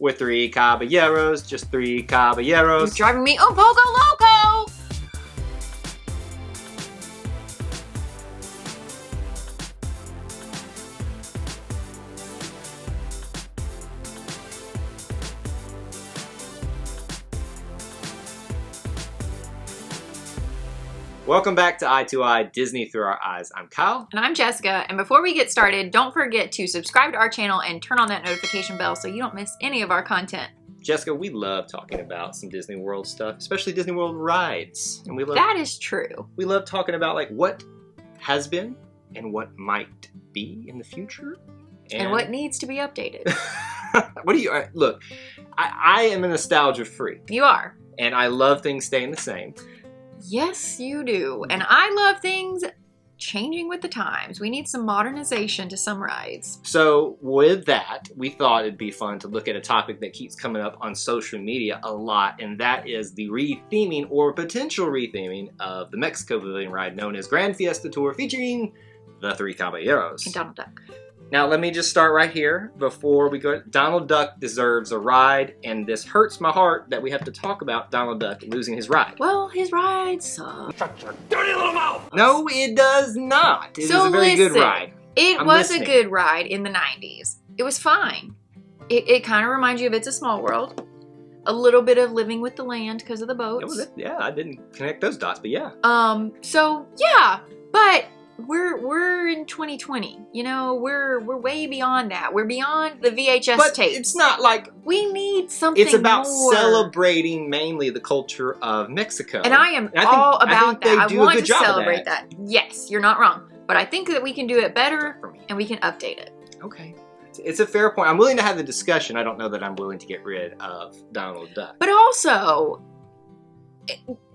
We're three caballeros, just three caballeros. You're driving me un poco loco! Welcome back to Eye to Eye, Disney Through Our Eyes. I'm Kyle. And I'm Jessica, and before we get started, don't forget to subscribe to our channel and turn on that notification bell so you don't miss any of our content. Jessica, we love talking about some Disney World stuff, especially Disney World rides. And we love That is true. We love talking about like what has been and what might be in the future. And what needs to be updated. What do you, look, I am a nostalgia freak. You are. And I love things staying the same. Yes, you do. And I love things changing with the times. We need some modernization to some rides. So with that, we thought it'd be fun to look at a topic that keeps coming up on social media a lot, and that is the retheming or potential retheming of the Mexico Pavilion ride known as Gran Fiesta Tour featuring the Three Caballeros. And Donald Duck. Now, let me just start right here before we go. Donald Duck deserves a ride, and this hurts my heart that we have to talk about Donald Duck losing his ride. Well, his ride sucks. Shut your dirty little mouth! No, it does not. It is a very good ride. It was a good ride in the 90s. It was fine. It kind of reminds you of It's a Small World. A little bit of Living with the Land because of the boats. Yeah, I didn't connect those dots, but yeah. So yeah, but we're in 2020. You know, we're way beyond that. We're beyond the VHS but tapes. It's not like we need something. It's about more. celebrating mainly the culture of Mexico. And I am all about that. I want to job celebrate that. Yes, you're not wrong. But I think that we can do it better and we can update it. Okay. It's a fair point. I'm willing to have the discussion. I don't know that I'm willing to get rid of Donald Duck. But also,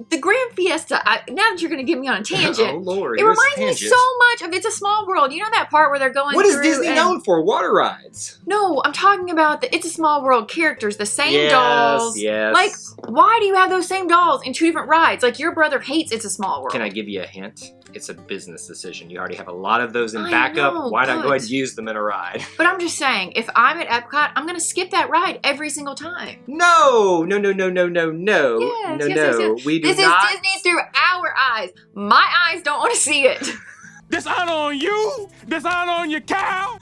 the Gran Fiesta, now that you're going to get me on a tangent, oh, Lord, it reminds me so much of It's a Small World. You know that part where they're going What through is Disney known for? Water rides. No, I'm talking about the It's a Small World characters, the same dolls. Yes. Like, why do you have those same dolls in two different rides? Like, your brother hates It's a Small World. Can I give you a hint? It's a business decision. You already have a lot of those in I backup. know, Why not go ahead and use them in a ride? But I'm just saying, if I'm at Epcot, I'm going to skip that ride every single time. No. Yes, yes. We do this not. This is Disney through our eyes. My eyes don't want to see it. Dishonor on you! Dishonor on your cow!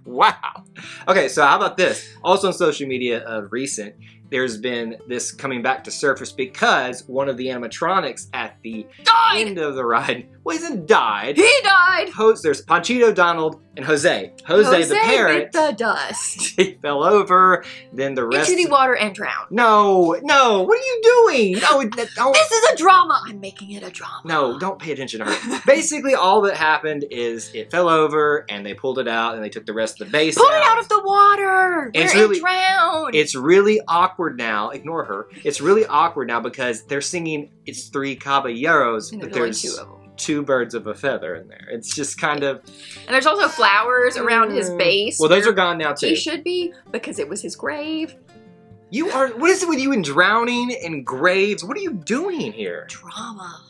Wow. Okay, so how about this? Also on social media of recent, there's been this coming back to surface because one of the animatronics at the end of the ride, well, he hasn't died. He died. There's Panchito, Donald, and Jose. Jose the parrot. Bit the dust. He fell over. Then the rest into the water and drowned. No. What are you doing? No, this is a drama. I'm making it a drama. No, don't pay attention to her. Basically, all that happened is it fell over, and they pulled it out, and they took the rest of the base Pull it out of the water. It drowned. It's really awkward now. Ignore her. It's really awkward now because they're singing It's Three Caballeros, but there's two of them. Two birds of a feather in there. It's just kind of... And there's also flowers around his base. Well, those are gone now, too. He should be, because it was his grave. What is it with you and drowning and graves? What are you doing here? Drama.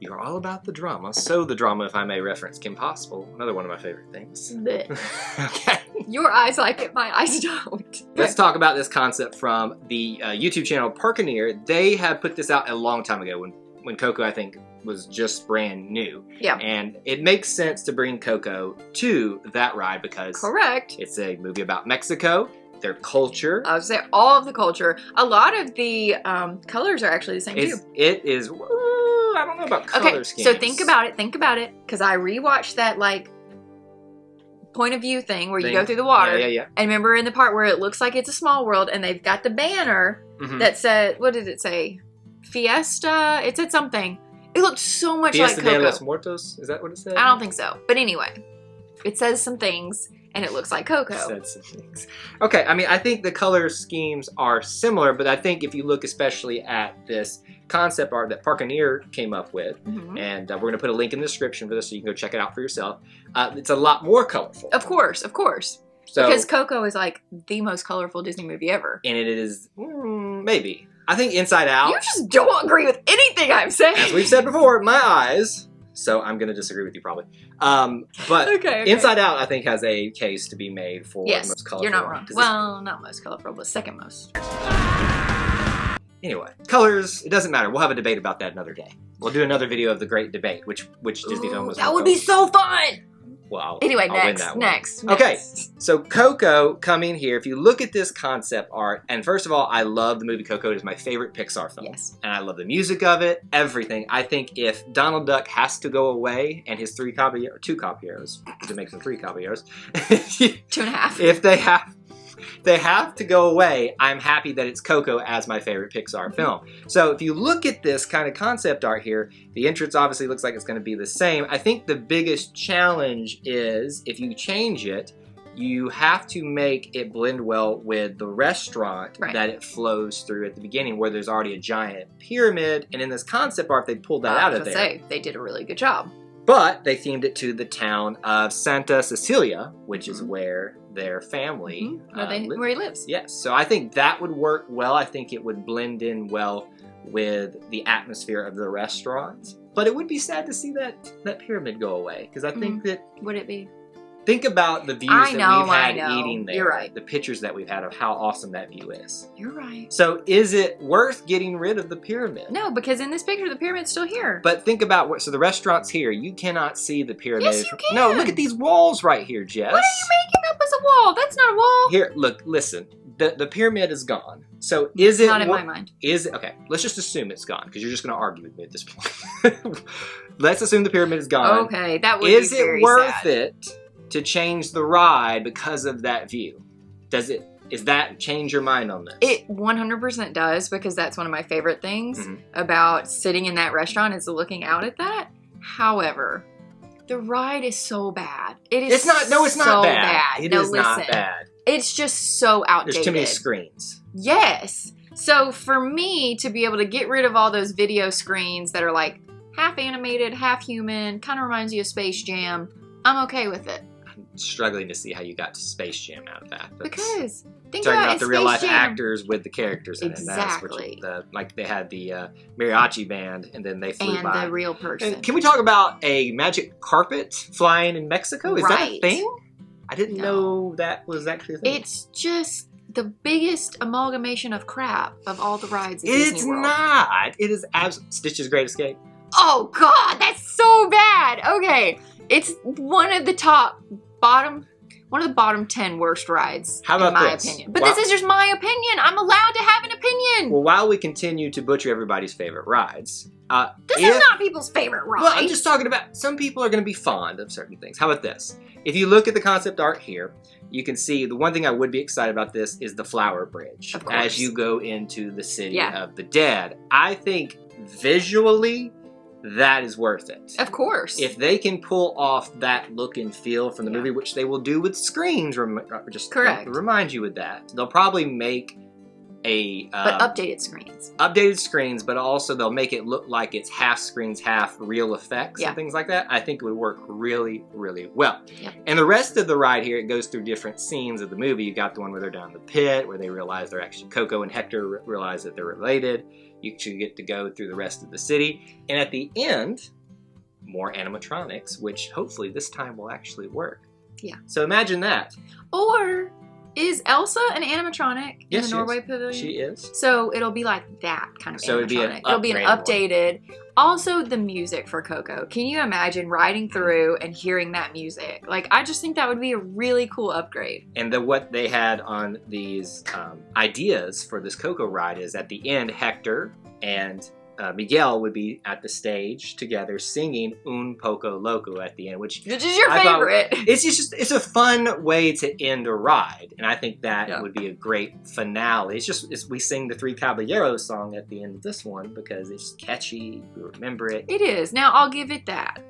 You're all about the drama. So the drama, if I may reference Kim Possible, another one of my favorite things. Okay. Your eyes like it, my eyes don't. Let's talk about this concept from the YouTube channel Parkeneer. They have put this out a long time ago when Coco, I think, was just brand new. Yeah. And it makes sense to bring Coco to that ride because correct. It's a movie about Mexico, their culture. I would say all of the culture. A lot of the colors are actually the same too. It is, I don't know about color schemes. So think about it, because I rewatched that like point of view thing where you go through the water. Yeah. And remember in the part where it looks like It's a Small World and they've got the banner that said, what did it say? Fiesta? It said something. It looked so much Fiesta like Coco. de los Muertos? Is that what it said? I don't think so. But anyway, it says some things and it looks like Coco. It said some things. Okay, I mean, I think the color schemes are similar, but I think if you look especially at this concept art that Parkeneer came up with, and we're going to put a link in the description for this so you can go check it out for yourself, it's a lot more colorful. Of course. So, because Coco is like the most colorful Disney movie ever. And it is, maybe. I think Inside Out. You just don't agree with anything I'm saying. As we've said before, my eyes so I'm going to disagree with you probably. But Okay. Inside Out, I think, has a case to be made for the most colorful. You're not wrong. one, 'cause Well, not most colorful, but second most. anyway, colors, it doesn't matter. We'll have a debate about that another day. We'll do another video of the great debate, which Disney film was. That would be so fun! Well, Anyway, I'll win that one. next. Okay, so Coco coming here. If you look at this concept art, and first of all, I love the movie Coco. It is my favorite Pixar film. Yes. And I love the music of it, everything. I think if Donald Duck has to go away and his two Caballeros, to make them 3 Caballeros, 2.5. if they have to go away, I'm happy that it's Coco as my favorite Pixar film. So if you look at this kind of concept art here, the entrance obviously looks like it's going to be the same. I think the biggest challenge is if you change it, you have to make it blend well with the restaurant that it flows through at the beginning, where there's already a giant pyramid. And in this concept art, they pulled that out of there. They did a really good job. But they themed it to the town of Santa Cecilia, which is where their family where he lives. Yes, so I think that would work well. I think it would blend in well with the atmosphere of the restaurant. But it would be sad to see that pyramid go away, because I think that... Would it be? Think about the views we've had eating there. You're right. The pictures that we've had of how awesome that view is. You're right. So is it worth getting rid of the pyramid? No, because in this picture, the pyramid's still here. But think about so the restaurant's here. You cannot see the pyramid. Yes, you can. No, look at these walls right here, Jess. What are you making up as a wall? That's not a wall. Here, look, listen. The pyramid is gone. So is it... Not in my mind. Is it... Okay, let's just assume it's gone, because you're just going to argue with me at this point. Let's assume the pyramid is gone. Okay, that would be very sad. Is it worth it to change the ride because of that view? Does that change your mind on this? It 100% does, because that's one of my favorite things about sitting in that restaurant is looking out at that. However, the ride is so bad. It's not bad. It is not bad. It's just so outdated. There's too many screens. Yes. So for me to be able to get rid of all those video screens that are like half animated, half human, kind of reminds you of Space Jam, I'm okay with it. Struggling to see how you got to Space Jam out of that. Because think talking about the real life actors with the characters in it. Exactly. Like they had the mariachi band, and then they flew by. And the real person. And can we talk about a magic carpet flying in Mexico? Is that a thing? I didn't know that was actually a thing. It's just the biggest amalgamation of crap of all the rides at It's Disney World. not. It is Stitch's Great Escape. Oh God, that's so bad. Okay, it's one of the bottom 10 worst rides. How about in my this? opinion? But this is just my opinion. I'm allowed to have an opinion. Well, while we continue to butcher everybody's favorite rides, this is not people's favorite ride. Well, I'm just talking about some people are going to be fond of certain things. How about this? If you look at the concept art here, you can see the one thing I would be excited about this is the flower bridge. Of course. As you go into the city of the dead. I think visually that is worth it. Of course. If they can pull off that look and feel from the movie, which they will do with screens, Correct. Remind you with that. They'll probably make but updated screens. Updated screens, but also they'll make it look like it's half screens, half real effects and things like that. I think it would work really, really well. Yep. And the rest of the ride here, it goes through different scenes of the movie. You got the one where they're down in the pit, where they realize they're actually Coco and Hector realize that they're related. You should get to go through the rest of the city. And at the end, more animatronics, which hopefully this time will actually work. Yeah. So imagine that. Or is Elsa an animatronic in the Norway Pavilion? She is. So it'll be like that kind of animatronic. It'll be an updated. Also, the music for Coco. Can you imagine riding through and hearing that music? Like, I just think that would be a really cool upgrade. And what they had on these ideas for this Coco ride is at the end, Hector and Miguel would be at the stage together singing Un Poco Loco at the end, which is your favorite. It's a fun way to end a ride, and I think that would be a great finale. We sing the Three Caballeros song at the end of this one because it's catchy. We remember it. It is. Now I'll give it that.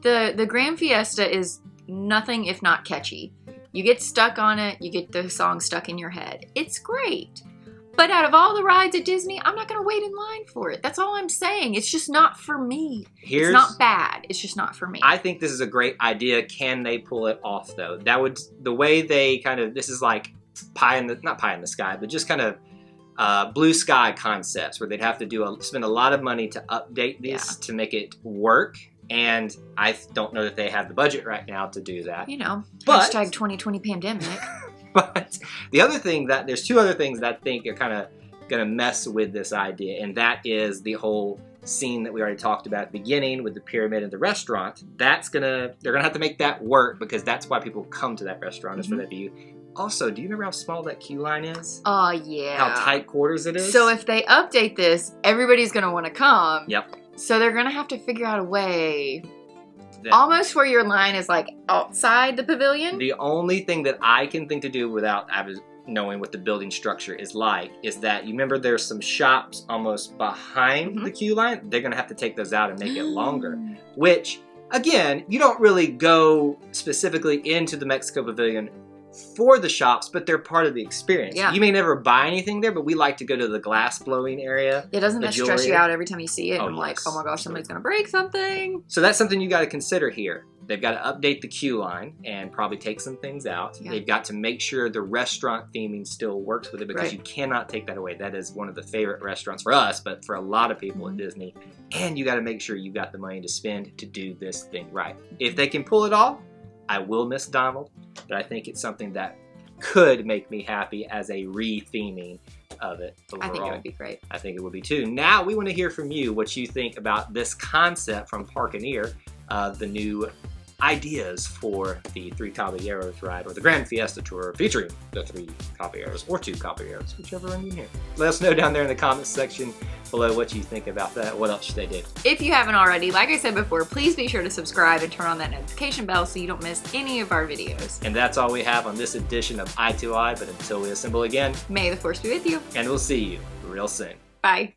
The Gran Fiesta is nothing if not catchy. You get stuck on it. You get the song stuck in your head. It's great. But out of all the rides at Disney, I'm not going to wait in line for it. That's all I'm saying. It's just not for me. It's not bad. It's just not for me. I think this is a great idea. Can they pull it off, though? The way they this is like not pie in the sky, but just kind of blue sky concepts where they'd have to spend a lot of money to update this to make it work. And I don't know that they have the budget right now to do that. You know, But- hashtag 2020 pandemic. But the other thing there's two other things that I think are kind of going to mess with this idea, and that is the whole scene that we already talked about at the beginning with the pyramid and the restaurant. They're gonna have to make that work because that's why people come to that restaurant is for that view. Also, do you remember how small that queue line is? Oh, yeah. How tight quarters it is? So if they update this, everybody's going to want to come. Yep. So they're going to have to figure out a way, That- almost where your line is like outside the pavilion. The only thing that I can think to do without knowing what the building structure is like is that you remember there's some shops almost behind the queue line. They're going to have to take those out and make it longer, which again, you don't really go specifically into the Mexico Pavilion for the shops, but they're part of the experience. Yeah. You may never buy anything there, but we like to go to the glass blowing area. It doesn't the that stress you jewelry. out every time you see it? Oh, I'm like, yes. oh my gosh, somebody's going to break something. So that's something you got to consider here. They've got to update the queue line and probably take some things out. Yeah. They've got to make sure the restaurant theming still works with it because Right. you cannot take that away. That is one of the favorite restaurants for us, but for a lot of people at Disney. And you got to make sure you got the money to spend to do this thing right. If they can pull it off, I will miss Donald, but I think it's something that could make me happy as a re-theming of it overall. I think it would be great. I think it would be too. Now we want to hear from you what you think about this concept from Parkeneer, the new ideas for the 3 Caballeros ride or the Gran Fiesta tour featuring the 3 Caballeros or 2 Caballeros, whichever one you hear. Let us know down there in the comments section below what you think about that. What else should they do? If you haven't already, like I said before, please be sure to subscribe and turn on that notification bell so you don't miss any of our videos. And that's all we have on this edition of Eye to Eye, but until we assemble again, May the force be with you. and we'll see you real soon. Bye.